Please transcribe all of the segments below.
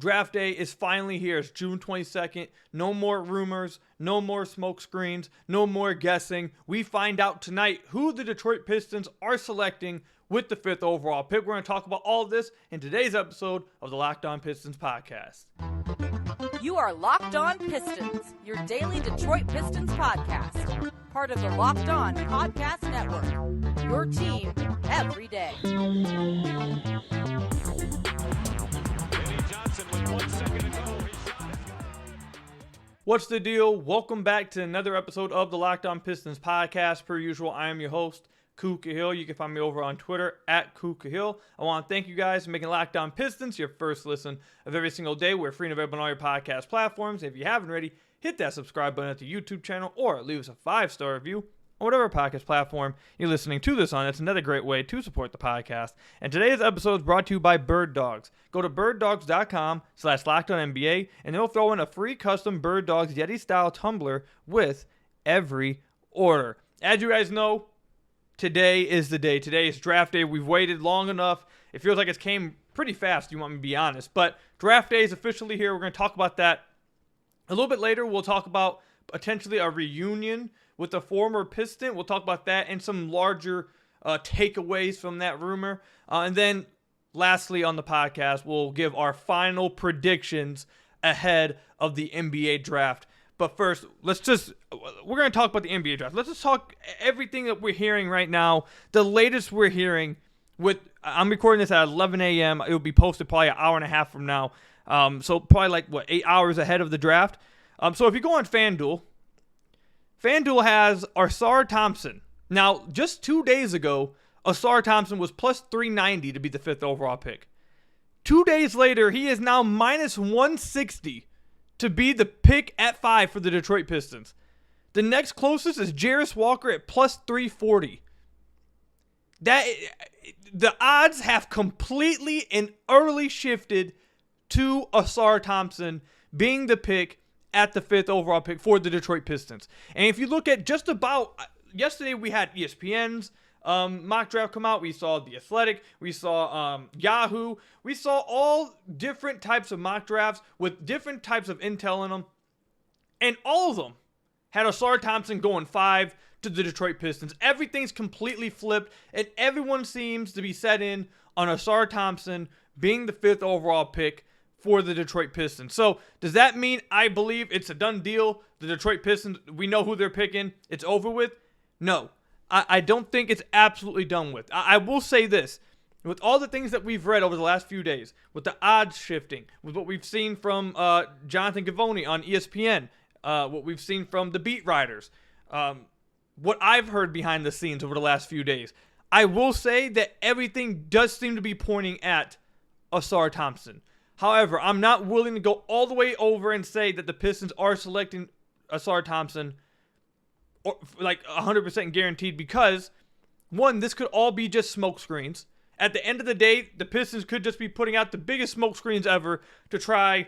Draft day is finally here. It's June 22nd. No more rumors, no more smoke screens, no more guessing. We find out tonight who the Detroit Pistons are selecting with the 5th overall pick. We're going to talk about all of this in today's episode of the Locked On Pistons podcast. You are Locked On Pistons, your daily Detroit Pistons podcast. Part of the Locked On Podcast Network, your team every day. What's the deal? Welcome back to another episode of the Locked On Pistons podcast. Per usual, I am your host, Kuka Hill. You can find me over on Twitter at Kuka Hill. I want to thank you guys for making Locked On Pistons your first listen of every single day. We're free and available on all your podcast platforms. If you haven't already, hit that subscribe button at the YouTube channel or leave us a 5-star review on whatever podcast platform you're listening to this on. It's another great way to support the podcast. And today's episode is brought to you by Birddogs. Go to birddogs.com/LockedOnNBA and they'll throw in a free custom Birddogs Yeti-style tumbler with every order. As you guys know, today is the day. Today is draft day. We've waited long enough. It feels like it's came pretty fast, you want me to be honest. But draft day is officially here. We're going to talk about that a little bit later. We'll talk about potentially a reunion with the former Piston. We'll talk about that and some larger takeaways from that rumor. And then lastly on the podcast, we'll give our final predictions ahead of the NBA draft. But first, we're going to talk about the NBA draft. Let's just talk everything that we're hearing right now. The latest we're hearing I'm recording this at 11 a.m. It will be posted probably an hour and a half from now. So probably 8 hours ahead of the draft. So if you go on FanDuel has Ausar Thompson. Now, just 2 days ago, Ausar Thompson was plus 390 to be the 5th overall pick. 2 days later, he is now minus 160 to be the pick at 5 for the Detroit Pistons. The next closest is Jarris Walker at plus 340. The odds have completely and utterly shifted to Ausar Thompson being the pick at the 5th overall pick for the Detroit Pistons. And if you look at just about yesterday, we had ESPN's mock draft come out. We saw The Athletic. We saw Yahoo. We saw all different types of mock drafts with different types of intel in them. And all of them had Ausar Thompson going 5 to the Detroit Pistons. Everything's completely flipped, and everyone seems to be set in on Ausar Thompson being the 5th overall pick for the Detroit Pistons. So does that mean I believe it's a done deal? The Detroit Pistons, we know who they're picking. It's over with? No. I don't think it's absolutely done with. I will say this. With all the things that we've read over the last few days, with the odds shifting, with what we've seen from Jonathan Givony on ESPN, what we've seen from the beat writers, what I've heard behind the scenes over the last few days, I will say that everything does seem to be pointing at Ausar Thompson. However, I'm not willing to go all the way over and say that the Pistons are selecting Ausar Thompson or 100% guaranteed because, one, this could all be just smoke screens. At the end of the day, the Pistons could just be putting out the biggest smoke screens ever to try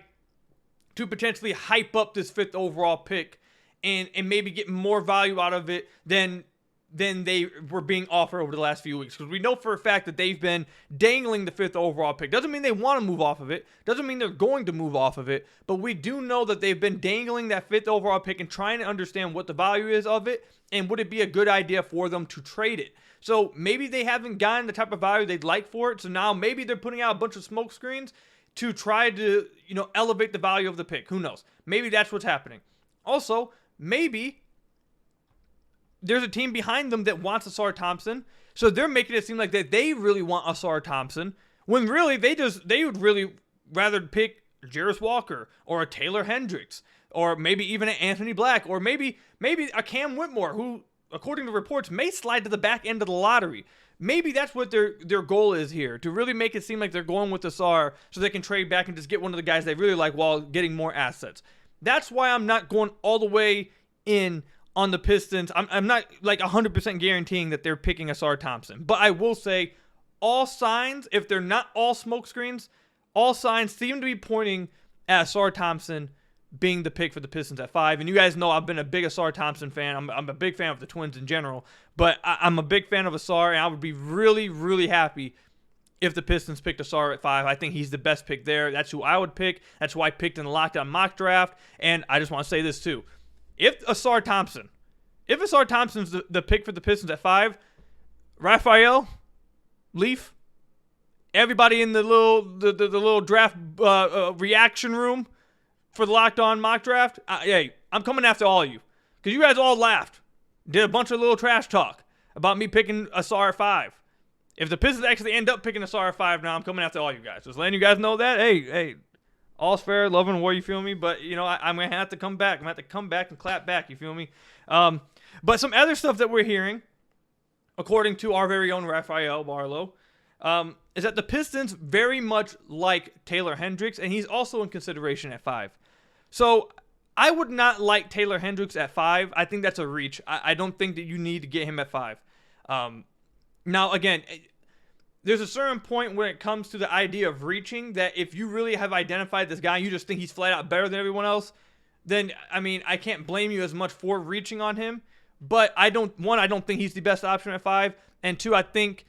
to potentially hype up this 5th overall pick and maybe get more value out of it than they were being offered over the last few weeks. Because we know for a fact that they've been dangling the 5th overall pick. Doesn't mean they want to move off of it. Doesn't mean they're going to move off of it. But we do know that they've been dangling that 5th overall pick and trying to understand what the value is of it. And would it be a good idea for them to trade it? So maybe they haven't gotten the type of value they'd like for it. So now maybe they're putting out a bunch of smoke screens to try to, elevate the value of the pick. Who knows? Maybe that's what's happening. Also, maybe there's a team behind them that wants Ausar Thompson, so they're making it seem like that they really want Ausar Thompson, when really they would really rather pick Jarris Walker or a Taylor Hendricks or maybe even an Anthony Black or maybe a Cam Whitmore who, according to reports, may slide to the back end of the lottery. Maybe that's what their goal is here, to really make it seem like they're going with Ausar so they can trade back and just get one of the guys they really like while getting more assets. That's why I'm not going all the way in on the Pistons. I'm not 100% guaranteeing that they're picking Ausar Thompson. But I will say all signs, if they're not all smoke screens, all signs seem to be pointing at Ausar Thompson being the pick for the Pistons at 5. And you guys know I've been a big Ausar Thompson fan. I'm a big fan of the Twins in general. But I'm a big fan of Ausar, and I would be really, really happy if the Pistons picked Ausar at 5. I think he's the best pick there. That's who I would pick. That's who I picked in the Lockdown mock draft. And I just want to say this too. If Ausar Thompson's the pick for the Pistons at 5, Raphael, Leaf, everybody in the little draft reaction room for the Locked On mock draft, hey, I'm coming after all of you. Because you guys all laughed. Did a bunch of little trash talk about me picking Ausar at 5. If the Pistons actually end up picking Ausar at 5 now, I'm coming after all you guys. Just letting you guys know that, hey, all's fair, love and war, you feel me? But, I'm going to have to come back. I'm going to have to come back and clap back, you feel me? But some other stuff that we're hearing, according to our very own Raphael Barlow, is that the Pistons very much like Taylor Hendricks, and he's also in consideration at 5. So I would not like Taylor Hendricks at 5. I think that's a reach. I don't think that you need to get him at 5. Now, again, there's a certain point when it comes to the idea of reaching that if you really have identified this guy and you just think he's flat out better than everyone else, then, I can't blame you as much for reaching on him. But I don't think he's the best option at 5. And 2, I think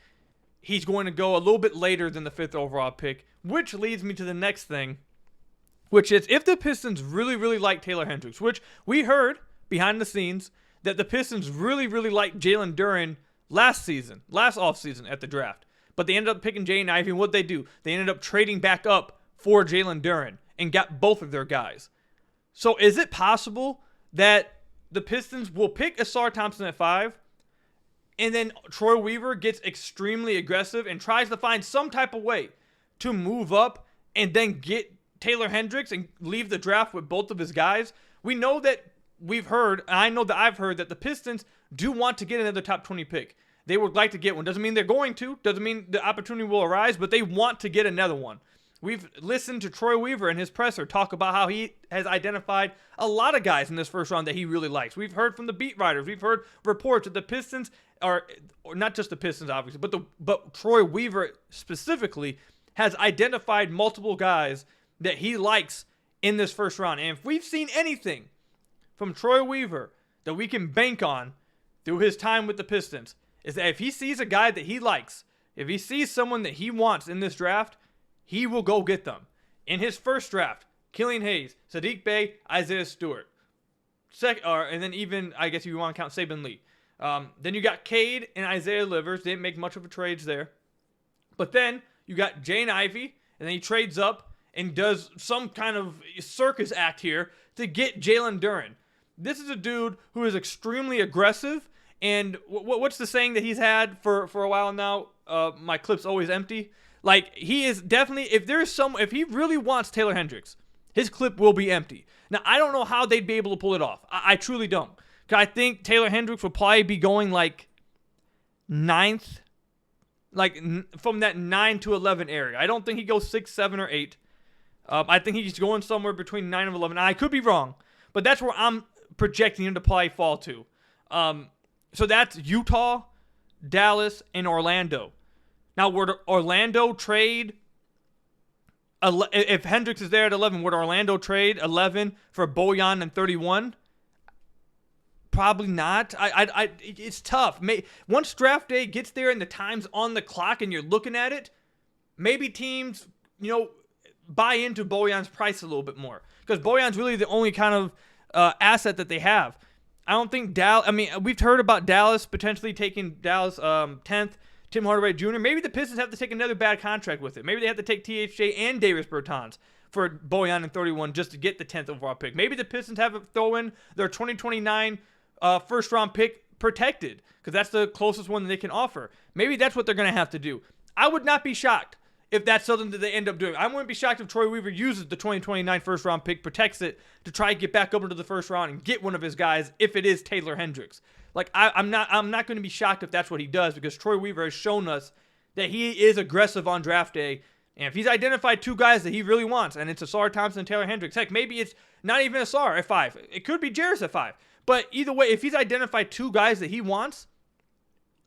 he's going to go a little bit later than the 5th overall pick, which leads me to the next thing, which is if the Pistons really, really like Taylor Hendricks, which we heard behind the scenes that the Pistons really, really liked Jalen Duren last offseason at the draft. But they ended up picking Jaden Ivey, and what'd they do? They ended up trading back up for Jalen Duren and got both of their guys. So is it possible that the Pistons will pick Ausar Thompson at 5, and then Troy Weaver gets extremely aggressive and tries to find some type of way to move up and then get Taylor Hendricks and leave the draft with both of his guys? We know that I know that I've heard that the Pistons do want to get another top 20 pick. They would like to get one. Doesn't mean they're going to. Doesn't mean the opportunity will arise, but they want to get another one. We've listened to Troy Weaver and his presser talk about how he has identified a lot of guys in this first round that he really likes. We've heard from the beat writers. We've heard reports that the Pistons or not just the Pistons, obviously, but Troy Weaver specifically has identified multiple guys that he likes in this first round. And if we've seen anything from Troy Weaver that we can bank on through his time with the Pistons, is that if he sees a guy that he likes, if he sees someone that he wants in this draft, he will go get them. In his first draft, Killian Hayes, Sadiq Bey, Isaiah Stewart. And then even, I guess if you want to count Saban Lee. Then you got Cade and Isaiah Livers. Didn't make much of a trades there. But then you got Jaden Ivey, and then he trades up and does some kind of circus act here to get Jalen Duren. This is a dude who is extremely aggressive. And what's the saying that he's had for a while now? My clip's always empty. Like, he is definitely, if he really wants Taylor Hendricks, his clip will be empty. Now, I don't know how they'd be able to pull it off. I truly don't. Because I think Taylor Hendricks will probably be going like 9th, like from that 9 to 11 area. I don't think he goes 6, 7, or 8. I think he's going somewhere between 9 and 11. I could be wrong, but that's where I'm projecting him to probably fall to. So that's Utah, Dallas, and Orlando. Now, would Orlando trade, if Hendricks is there at 11, would Orlando trade 11 for Bojan and 31? Probably not. It's tough. Once draft day gets there and the time's on the clock and you're looking at it, maybe teams, buy into Bojan's price a little bit more. Because Bojan's really the only kind of asset that they have. I don't think Dallas, we've heard about Dallas potentially taking Dallas 10th. Tim Hardaway Jr. Maybe the Pistons have to take another bad contract with it. Maybe they have to take THJ and Davis Bertans for Bojan and 31 just to get the 10th overall pick. Maybe the Pistons have to throw in their 2029 first-round pick protected because that's the closest one that they can offer. Maybe that's what they're going to have to do. I would not be shocked if that's something that they end up doing. I wouldn't be shocked if Troy Weaver uses the 2029 first-round pick, protects it to try to get back up into the first round and get one of his guys if it is Taylor Hendricks. Like, I'm not going to be shocked if that's what he does because Troy Weaver has shown us that he is aggressive on draft day. And if he's identified 2 guys that he really wants, and it's Ausar Thompson and Taylor Hendricks, heck, maybe it's not even Ausar at 5. It could be Jarris at 5. But either way, if he's identified 2 guys that he wants,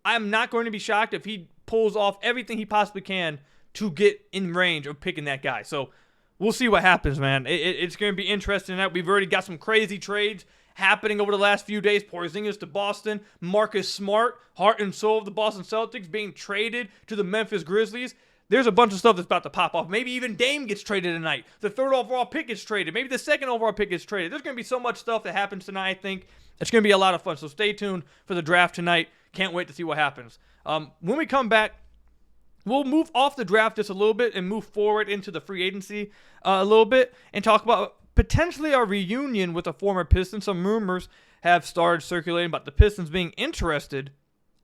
I'm not going to be shocked if he pulls off everything he possibly can to get in range of picking that guy. So we'll see what happens, man. It's going to be interesting. We've already got some crazy trades happening over the last few days. Porzingis to Boston, Marcus Smart, heart and soul of the Boston Celtics, being traded to the Memphis Grizzlies. there's a bunch of stuff that's about to pop off. Maybe even Dame gets traded tonight. The 3rd overall pick gets traded. Maybe the 2nd overall pick gets traded. There's going to be so much stuff that happens tonight, I think. It's going to be a lot of fun. So stay tuned for the draft tonight. Can't wait to see what happens. When we come back, we'll move off the draft just a little bit and move forward into the free agency a little bit and talk about potentially a reunion with a former Piston. Some rumors have started circulating about the Pistons being interested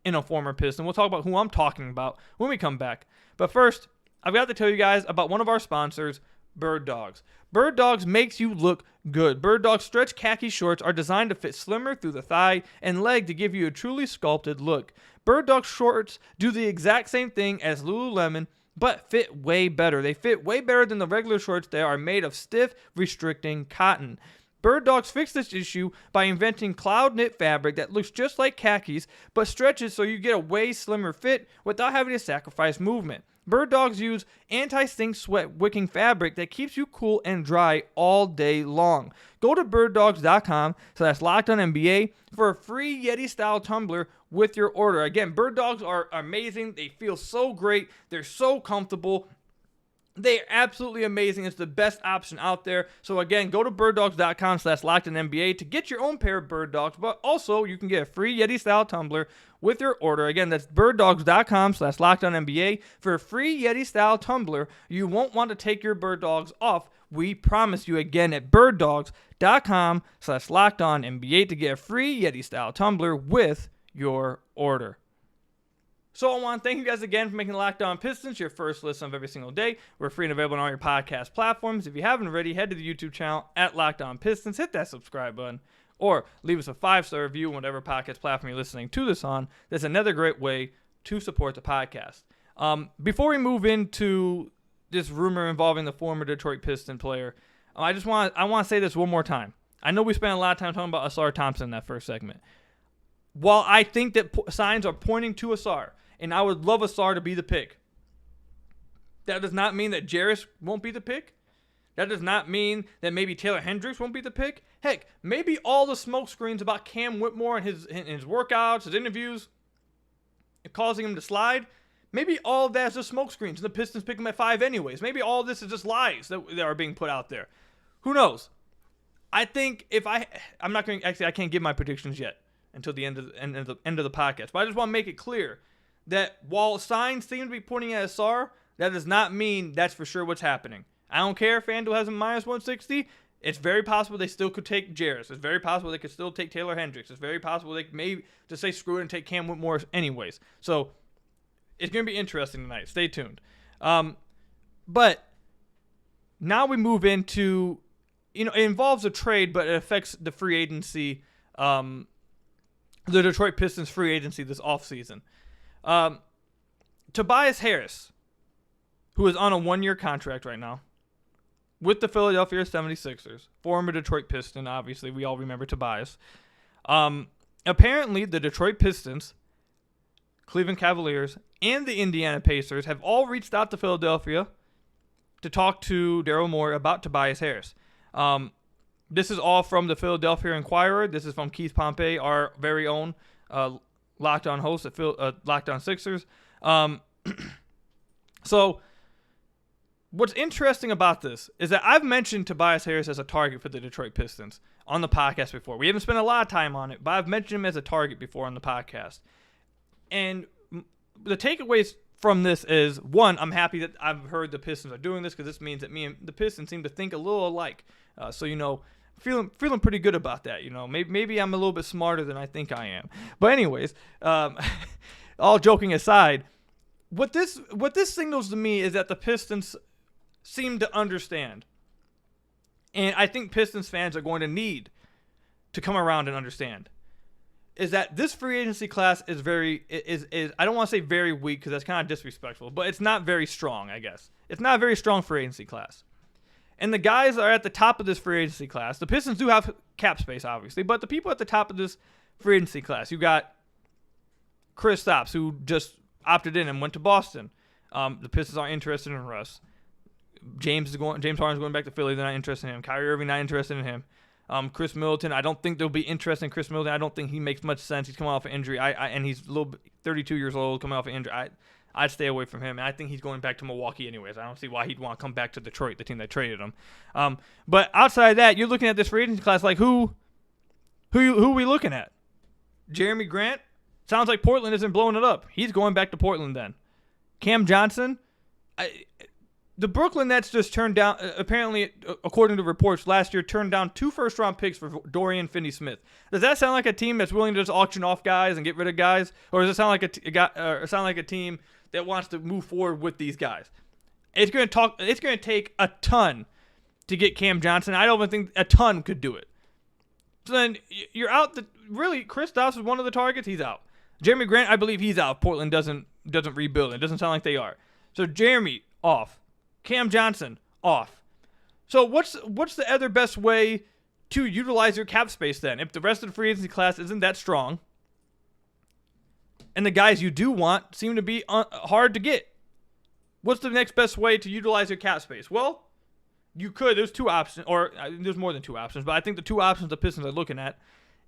in a former Piston. We'll talk about who I'm talking about when we come back. But first, I've got to tell you guys about one of our sponsors, Birddogs. Birddogs makes you look good. Birddogs stretch khaki shorts are designed to fit slimmer through the thigh and leg to give you a truly sculpted look. Birddogs shorts do the exact same thing as Lululemon, but fit way better. They fit way better than the regular shorts. They are made of stiff, restricting cotton. Birddogs fixed this issue by inventing cloud knit fabric that looks just like khakis, but stretches so you get a way slimmer fit without having to sacrifice movement. Birddogs use anti-stink sweat wicking fabric that keeps you cool and dry all day long. Go to birddogs.com/LockedOnNBA for a free Yeti-style tumbler with your order. Again, Birddogs are amazing. They feel so great. They're so comfortable. They are absolutely amazing. It's the best option out there. So again, go to birddogs.com/LockedOnNBA to get your own pair of Birddogs, but also you can get a free Yeti-style tumbler with your order. Again, that's birddogs.com/LockedOnNBA for a free Yeti-style tumbler. You won't want to take your Birddogs off. We promise you again at birddogs.com/LockedOnNBA to get a free Yeti-style tumbler with your order. So I want to thank you guys again for making Locked On Pistons your first listen of every single day. We're free and available on all your podcast platforms. If you haven't already, head to the YouTube channel at Locked On Pistons. Hit that subscribe button or leave us a 5-star review on whatever podcast platform you're listening to this on. That's another great way to support the podcast. Before we move into this rumor involving the former Detroit Piston player, I want to say this one more time. I know we spent a lot of time talking about Ausar Thompson in that first segment. While I think that signs are pointing to Ausar, and I would love Ausar to be the pick, that does not mean that Jarris won't be the pick. That does not mean that maybe Taylor Hendricks won't be the pick. Heck, maybe all the smoke screens about Cam Whitmore and his workouts, his interviews, causing him to slide, maybe all of that is just smoke screens, and the Pistons pick him at 5 anyways. Maybe all of this is just lies that are being put out there. Who knows? I think I'm not going to, actually, I can't give my predictions yet until the end of the podcast. But I just want to make it clear that while signs seem to be pointing at Ausar, that does not mean that's for sure what's happening. I don't care if Fanduel has a minus 160. It's very possible they still could take Jarris. It's very possible they could still take Taylor Hendricks. It's very possible they may just say screw it and take Cam Whitmore anyways. So it's going to be interesting tonight. Stay tuned. But now we move into, it involves a trade, but it affects the free agency, the Detroit Pistons free agency this offseason. Tobias Harris, who is on a 1-year contract right now with the Philadelphia 76ers, former Detroit Piston, obviously, we all remember Tobias. Apparently, the Detroit Pistons, Cleveland Cavaliers, and the Indiana Pacers have all reached out to Philadelphia to talk to Daryl Morey about Tobias Harris. This is all from the Philadelphia Inquirer. This is from Keith Pompey, our very own Locked On host at Locked On Sixers. So what's interesting about this is that I've mentioned Tobias Harris as a target for the Detroit Pistons on the podcast before. We haven't spent a lot of time on it, but I've mentioned him as a target before on the podcast. And the takeaways from this is, one, I'm happy that I've heard the Pistons are doing this because this means that me and the Pistons seem to think a little alike. So, feeling pretty good about that. Maybe I'm a little bit smarter than I think I am. But anyways, all joking aside, what this signals to me is that the Pistons seem to understand. And I think Pistons fans are going to need to come around and understand is that this free agency class is I don't want to say very weak because that's kind of disrespectful, but it's not very strong, I guess. It's not a very strong free agency class. And the guys are at the top of this free agency class. The Pistons do have cap space, obviously, but the people at the top of this free agency class, you got Chris Stopps, who just opted in and went to Boston. The Pistons aren't interested in Russ. James Harden's going back to Philly. They're not interested in him. Kyrie Irving, not interested in him. Chris Middleton, I don't think there'll be interest in Chris Middleton. I don't think he makes much sense. He's coming off an injury. And he's 32 years old, coming off an injury. I'd stay away from him. And I think he's going back to Milwaukee anyways. I don't see why he'd want to come back to Detroit, the team that traded him. But outside of that, you're looking at this free agency class like who are we looking at? Jeremy Grant? Sounds like Portland isn't blowing it up. He's going back to Portland then. Cam Johnson? The Brooklyn Nets just turned down, apparently, according to reports, last year turned down 2 first-round picks for Dorian Finney-Smith. Does that sound like a team that's willing to just auction off guys and get rid of guys? Or does it sound like a team that wants to move forward with these guys? It's going to take a ton to get Cam Johnson. I don't even think a ton could do it. So then you're out. Really, Kristaps is one of the targets. He's out. Jeremy Grant, I believe he's out. Portland doesn't rebuild. It doesn't sound like they are. So Jeremy, off. Cam Johnson, off. So what's the other best way to utilize your cap space then? If the rest of the free agency class isn't that strong, and the guys you do want seem to be hard to get, what's the next best way to utilize your cap space? Well, you could. There's 2 options, or there's more than 2 options, but I think the 2 options the Pistons are looking at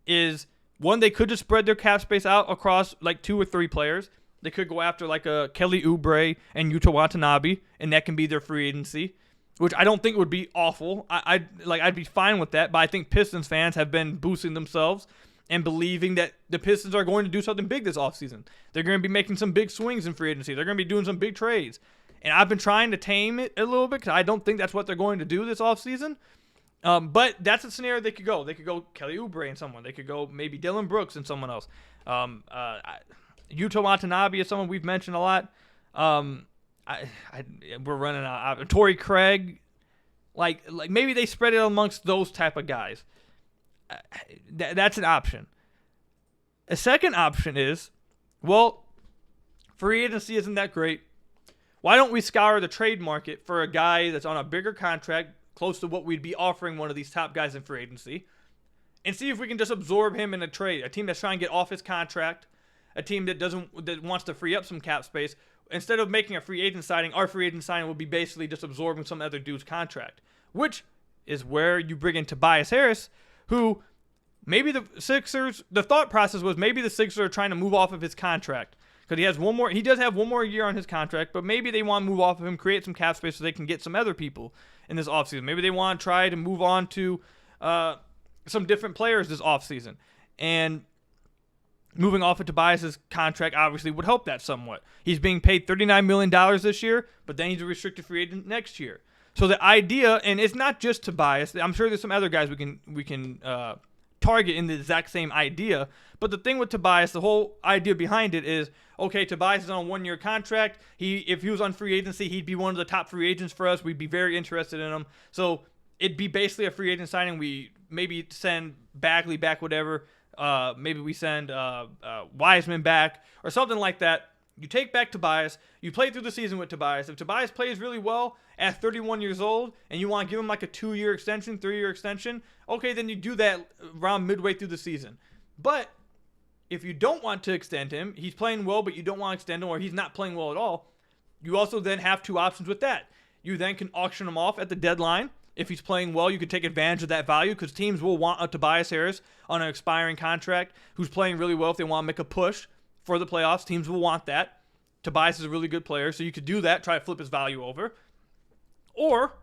is, one, they could just spread their cap space out across like 2 or 3 players. They could go after like a Kelly Oubre and Yuta Watanabe, and that can be their free agency, which I don't think would be awful. I'd be fine with that, but I think Pistons fans have been boosting themselves and believing that the Pistons are going to do something big this offseason. They're going to be making some big swings in free agency. They're going to be doing some big trades. And I've been trying to tame it a little bit because I don't think that's what they're going to do this offseason. But that's a scenario they could go. They could go Kelly Oubre and someone. They could go maybe Dylan Brooks and someone else. Yuta Watanabe is someone we've mentioned a lot. We're running out. Torrey Craig, like maybe they spread it amongst those type of guys. That's an option. A second option is, well, free agency isn't that great. Why don't we scour the trade market for a guy that's on a bigger contract, close to what we'd be offering one of these top guys in free agency, and see if we can just absorb him in a trade. A team that's trying to get off his contract. A team that wants to free up some cap space. Instead of making a free agent signing, our free agent signing will be basically just absorbing some other dude's contract, which is where you bring in Tobias Harris, who maybe the Sixers, the thought process was maybe the Sixers are trying to move off of his contract because he does have 1 more year on his contract, but maybe they want to move off of him, create some cap space so they can get some other people in this offseason. Maybe they want to try to move on to some different players this offseason. And moving off of Tobias' contract obviously would help that somewhat. He's being paid $39 million this year, but then he's a restricted free agent next year. So the idea, and it's not just Tobias. I'm sure there's some other guys we can target in the exact same idea. But the thing with Tobias, the whole idea behind it is, okay, Tobias is on a 1-year contract. If he was on free agency, he'd be one of the top free agents for us. We'd be very interested in him. So it'd be basically a free agent signing. We maybe send Bagley back, whatever. Maybe we send Wiseman back or something like that. You take back Tobias. You play through the season with Tobias. If Tobias plays really well at 31 years old and you want to give him like a 2-year extension, 3-year extension, okay, then you do that around midway through the season. But if you don't want to extend him, he's playing well, but you don't want to extend him, or he's not playing well at all, you also then have 2 options with that. You then can auction him off at the deadline. If he's playing well, you could take advantage of that value because teams will want a Tobias Harris on an expiring contract who's playing really well. If they want to make a push for the playoffs, teams will want that. Tobias is a really good player, so you could do that, try to flip his value over. Or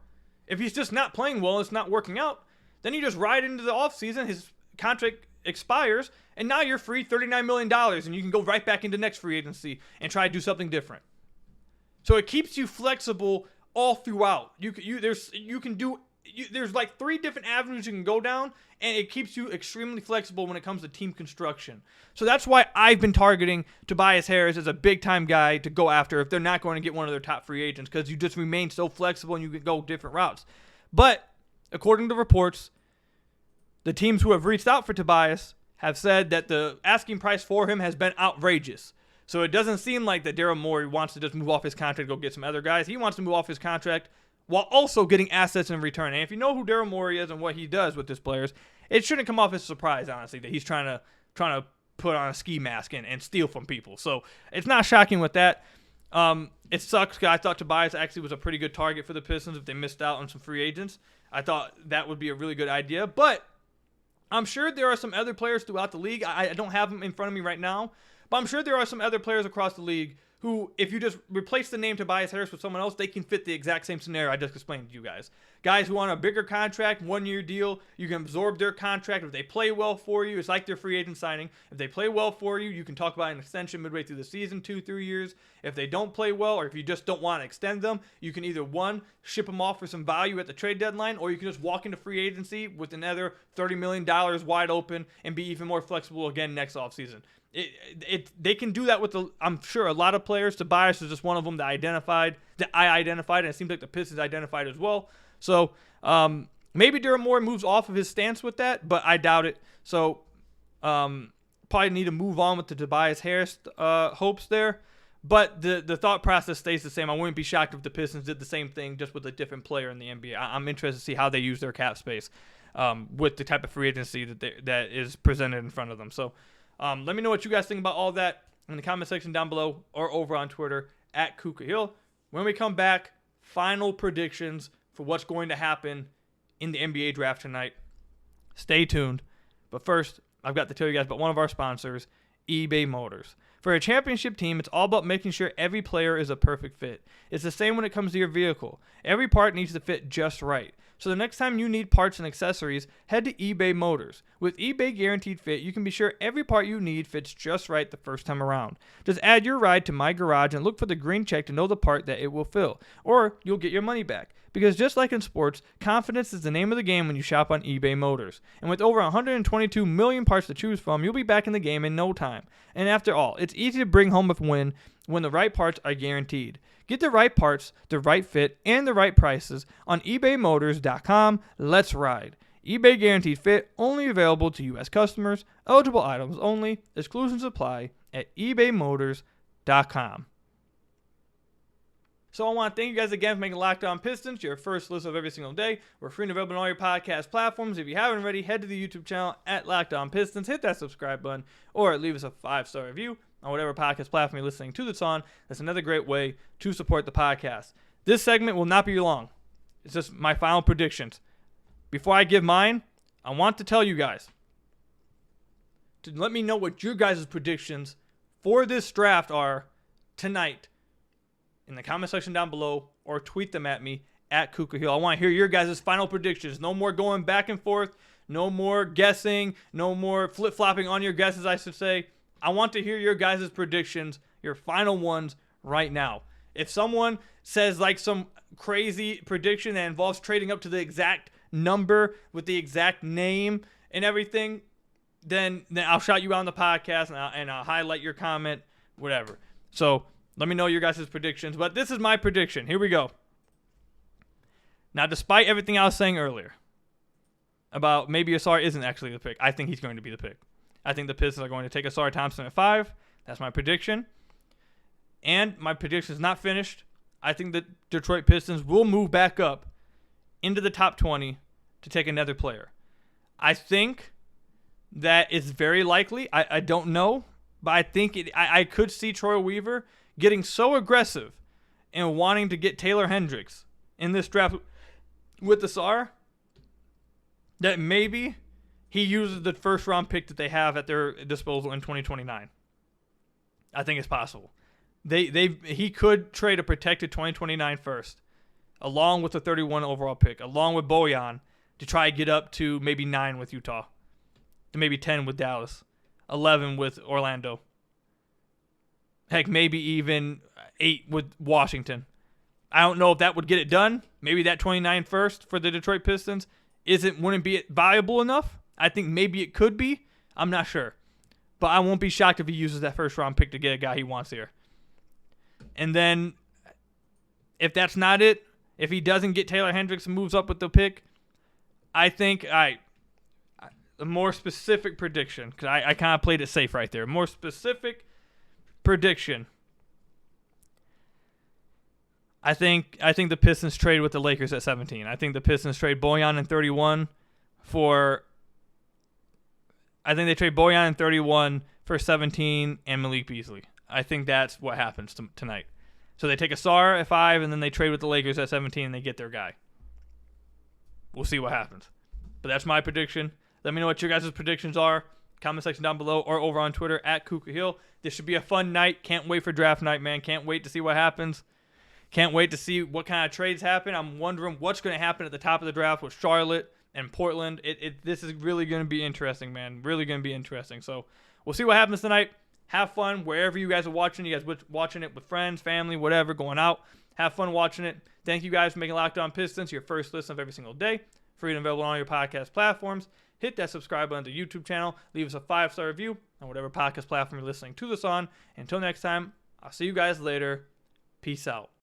if he's just not playing well and it's not working out, then you just ride into the offseason, his contract expires, and now you're free $39 million, and you can go right back into next free agency and try to do something different. So it keeps you flexible all throughout. There's like 3 different avenues you can go down, and it keeps you extremely flexible when it comes to team construction. So that's why I've been targeting Tobias Harris as a big-time guy to go after if they're not going to get one of their top free agents, because you just remain so flexible and you can go different routes. But according to reports, the teams who have reached out for Tobias have said that the asking price for him has been outrageous. So it doesn't seem like that Daryl Morey wants to just move off his contract and go get some other guys. He wants to move off his contract while also getting assets in return. And if you know who Daryl Morey is and what he does with his players, it shouldn't come off as a surprise, honestly, that he's trying to put on a ski mask and steal from people. So it's not shocking with that. It sucks because I thought Tobias actually was a pretty good target for the Pistons if they missed out on some free agents. I thought that would be a really good idea. But I'm sure there are some other players throughout the league. I don't have them in front of me right now. But I'm sure there are some other players across the league who, if you just replace the name Tobias Harris with someone else, they can fit the exact same scenario I just explained to you guys. Guys who want a bigger contract, 1-year deal, you can absorb their contract. If they play well for you, it's like their free agent signing. If they play well for you, you can talk about an extension midway through the season, 2-3 years. If they don't play well, or if you just don't want to extend them, you can either, one, ship them off for some value at the trade deadline, or you can just walk into free agency with another $30 million wide open and be even more flexible again next offseason. They can do that with I'm sure a lot of players. Tobias is just one of them that I identified, and it seems like the Pistons identified as well. So maybe Daryl Morey moves off of his stance with that, but I doubt it. So probably need to move on with the Tobias Harris hopes there. But the thought process stays the same. I wouldn't be shocked if the Pistons did the same thing just with a different player in the NBA. I'm interested to see how they use their cap space with the type of free agency that is presented in front of them. So let me know what you guys think about all that in the comment section down below or over on Twitter at Kuka Hill. When we come back, final predictions for what's going to happen in the NBA draft tonight. Stay tuned. But first, I've got to tell you guys about one of our sponsors, eBay Motors. For a championship team, it's all about making sure every player is a perfect fit. It's the same when it comes to your vehicle. Every part needs to fit just right. So the next time you need parts and accessories, head to eBay Motors. With eBay Guaranteed Fit, you can be sure every part you need fits just right the first time around. Just add your ride to My Garage and look for the green check to know the part that it will fill, or you'll get your money back. Because just like in sports, confidence is the name of the game when you shop on eBay Motors. And with over 122 million parts to choose from, you'll be back in the game in no time. And after all, it's easy to bring home a win when the right parts are guaranteed. Get the right parts, the right fit, and the right prices on ebaymotors.com. Let's ride. eBay Guaranteed Fit, only available to U.S. customers. Eligible items only. Exclusions apply at ebaymotors.com. So I want to thank you guys again for making Locked On Pistons your first listen of every single day. We're free and available on all your podcast platforms. If you haven't already, head to the YouTube channel at Locked On Pistons. Hit that subscribe button or leave us a 5-star review on whatever podcast platform you're listening to this on. That's another great way to support the podcast. This segment will not be long. It's just my final predictions. Before I give mine, I want to tell you guys to let me know what your guys' predictions for this draft are tonight in the comment section down below, or tweet them at me at Kuka Hill. I want to hear your guys' final predictions. No more going back and forth. No more guessing. No more flip-flopping on your guesses, I should say. I want to hear your guys' predictions, your final ones right now. If someone says like some crazy prediction that involves trading up to the exact number with the exact name and everything, then I'll shout you out on the podcast and I'll highlight your comment, whatever. So let me know your guys' predictions. But this is my prediction. Here we go. Now, despite everything I was saying earlier about maybe Ausar isn't actually the pick, I think he's going to be the pick. I think the Pistons are going to take Ausar Thompson at 5. That's my prediction. And my prediction is not finished. I think the Detroit Pistons will move back up into the top 20 to take another player. I think that is very likely. I don't know, but I think I could see Troy Weaver getting so aggressive and wanting to get Taylor Hendricks in this draft with Ausar that maybe he uses the first round pick that they have at their disposal in 2029. I think it's possible. He could trade a protected 2029 first, along with the 31 overall pick, along with Bojan, to try to get up to maybe 9 with Utah, to maybe 10 with Dallas, 11 with Orlando. Heck, maybe even 8 with Washington. I don't know if that would get it done. Maybe that 29 first for the Detroit Pistons wouldn't be valuable enough. I think maybe it could be. I'm not sure. But I won't be shocked if he uses that first round pick to get a guy he wants here. And then if that's not it, if he doesn't get Taylor Hendricks and moves up with the pick, I think a more specific prediction, because I kind of played it safe right there. More specific prediction. I think the Pistons trade with the Lakers at 17. I think the Pistons trade Bojan in 31 for 17 and Malik Beasley. I think that's what happens tonight. So they take Ausar at 5, and then they trade with the Lakers at 17, and they get their guy. We'll see what happens. But that's my prediction. Let me know what your guys' predictions are. comment section down below or over on Twitter at Kuka Hill. This should be a fun night. Can't wait for draft night, man. Can't wait to see what happens. Can't wait to see what kind of trades happen. I'm wondering what's going to happen at the top of the draft with Charlotte and Portland. This is really going to be interesting, man. Really going to be interesting. So we'll see what happens tonight. Have fun wherever you guys are watching. You guys watching it with friends, family, whatever, going out. Have fun watching it. Thank you guys for making Locked On Pistons your first listen of every single day. Free and available on all your podcast platforms. Hit that subscribe button to the YouTube channel. Leave us a 5-star review on whatever podcast platform you're listening to this on. Until next time, I'll see you guys later. Peace out.